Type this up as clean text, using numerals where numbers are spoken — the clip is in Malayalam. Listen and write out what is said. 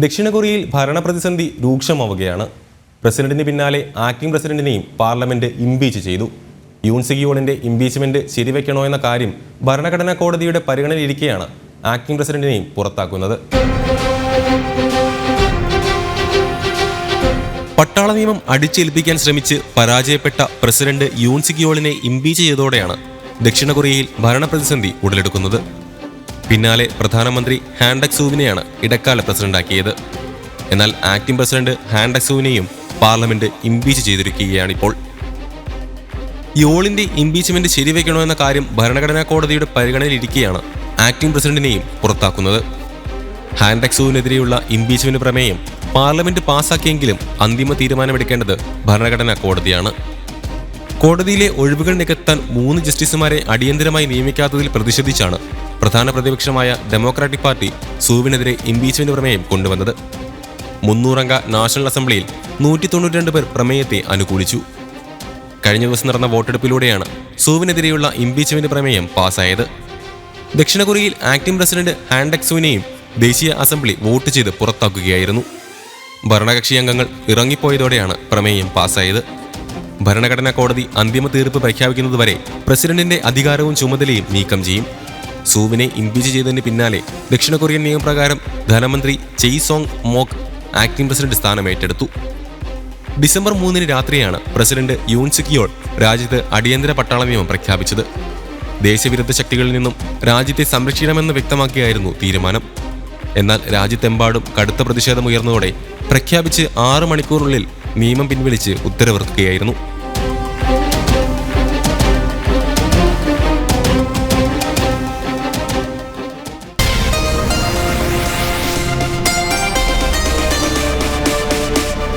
ദക്ഷിണ കൊറിയയിൽ ഭരണപ്രതിസന്ധി രൂക്ഷമാവുകയാണ്. പ്രസിഡന്റിന് പിന്നാലെ ആക്ടിംഗ് പ്രസിഡന്റിനെയും പാർലമെന്റ് ഇംപീച്ച് ചെയ്തു. യൂൺ സിഗിയോളിന്റെ ഇംപീച്ച്മെന്റ് ശരിവെക്കണോ എന്ന കാര്യം ഭരണഘടനാ കോടതിയുടെ പരിഗണനയിലിരിക്കെയാണ് ആക്ടിംഗ് പ്രസിഡന്റിനെയും പുറത്താക്കുന്നത്. പട്ടാള നിയമം അടിച്ചേൽപ്പിക്കാൻ ശ്രമിച്ച് പരാജയപ്പെട്ട പ്രസിഡന്റ് യൂൺ സിഗിയോളിനെ ഇംപീച്ച് ചെയ്തതോടെയാണ് ദക്ഷിണ കൊറിയയിൽ ഭരണപ്രതിസന്ധി ഉടലെടുക്കുന്നത്. പിന്നാലെ പ്രധാനമന്ത്രി ഹാൻ ഡക് സൂവിനെയാണ് ഇടക്കാല പ്രസിഡന്റാക്കിയത്. എന്നാൽ ആക്ടിംഗ് പ്രസിഡന്റ് ഹാൻ ഡക് സൂവിനെയും പാർലമെന്റ് ഇംപീച്ച് ചെയ്തിരിക്കുകയാണിപ്പോൾ. യോളിന്റെ ഇംപീച്ച്മെന്റ് ശരിവെക്കണോ എന്ന കാര്യം ഭരണഘടനാ കോടതിയുടെ പരിഗണനയിലിരിക്കെയാണ് ആക്ടിംഗ് പ്രസിഡന്റിനെയും പുറത്താക്കുന്നത്. ഹാൻ ഡക് സൂവിനെതിരെയുള്ള ഇംപീച്ച്മെന്റ് പ്രമേയം പാർലമെന്റ് പാസാക്കിയെങ്കിലും അന്തിമ തീരുമാനമെടുക്കേണ്ടത് ഭരണഘടനാ കോടതിയാണ്. കോടതിയിലെ ഒഴിവുകൾ നികത്താൻ 3 ജസ്റ്റിസുമാരെ അടിയന്തരമായി നിയമിക്കാത്തതിൽ പ്രതിഷേധിച്ചാണ് പ്രധാന പ്രതിപക്ഷമായ ഡെമോക്രാറ്റിക് പാർട്ടി സൂവിനെതിരെ ഇംപീച്ച്മെന്റ് പ്രമേയം കൊണ്ടുവന്നത്. 300 അംഗ നാഷണൽ അസംബ്ലിയിൽ 192 പേർ പ്രമേയത്തെ അനുകൂലിച്ചു. കഴിഞ്ഞ ദിവസം നടന്ന വോട്ടെടുപ്പിലൂടെയാണ് സൂവിനെതിരെയുള്ള ഇംപീച്ച്മെന്റ് പ്രമേയം പാസ്സായത്. ദക്ഷിണ കൊറിയയിൽ ആക്ടിംഗ് പ്രസിഡന്റ് ഹാൻ ഡക് സൂവിനെയും ദേശീയ അസംബ്ലി വോട്ട് ചെയ്ത് പുറത്താക്കുകയായിരുന്നു. ഭരണകക്ഷി അംഗങ്ങൾ ഇറങ്ങിപ്പോയതോടെയാണ് പ്രമേയം പാസ്സായത്. ഭരണഘടനാ കോടതി അന്തിമ തീർപ്പ് പ്രഖ്യാപിക്കുന്നതുവരെ പ്രസിഡന്റിന്റെ അധികാരവും ചുമതലയും നീക്കം ചെയ്യും. സൂവിനെ ഇംപീച്ച് ചെയ്തതിന് പിന്നാലെ ദക്ഷിണ കൊറിയൻ നിയമപ്രകാരം ധനമന്ത്രി ചെയ് സോങ് മോക് ആക്ടിംഗ് പ്രസിഡന്റ് സ്ഥാനം ഏറ്റെടുത്തു. ഡിസംബർ 3 രാത്രിയാണ് പ്രസിഡന്റ് യൂൺ സിഗിയോൾ രാജ്യത്ത് അടിയന്തര പട്ടാള നിയമം പ്രഖ്യാപിച്ചത്. ദേശവിരുദ്ധ ശക്തികളിൽ നിന്നും രാജ്യത്തെ സംരക്ഷിക്കണമെന്ന് വ്യക്തമാക്കിയായിരുന്നു തീരുമാനം. എന്നാൽ രാജ്യത്തെമ്പാടും കടുത്ത പ്രതിഷേധമുയർന്നതോടെ പ്രഖ്യാപിച്ച് 6 മണിക്കൂറിനുള്ളിൽ നിയമം പിൻവലിച്ച് ഉത്തരവിറക്കുകയായിരുന്നു.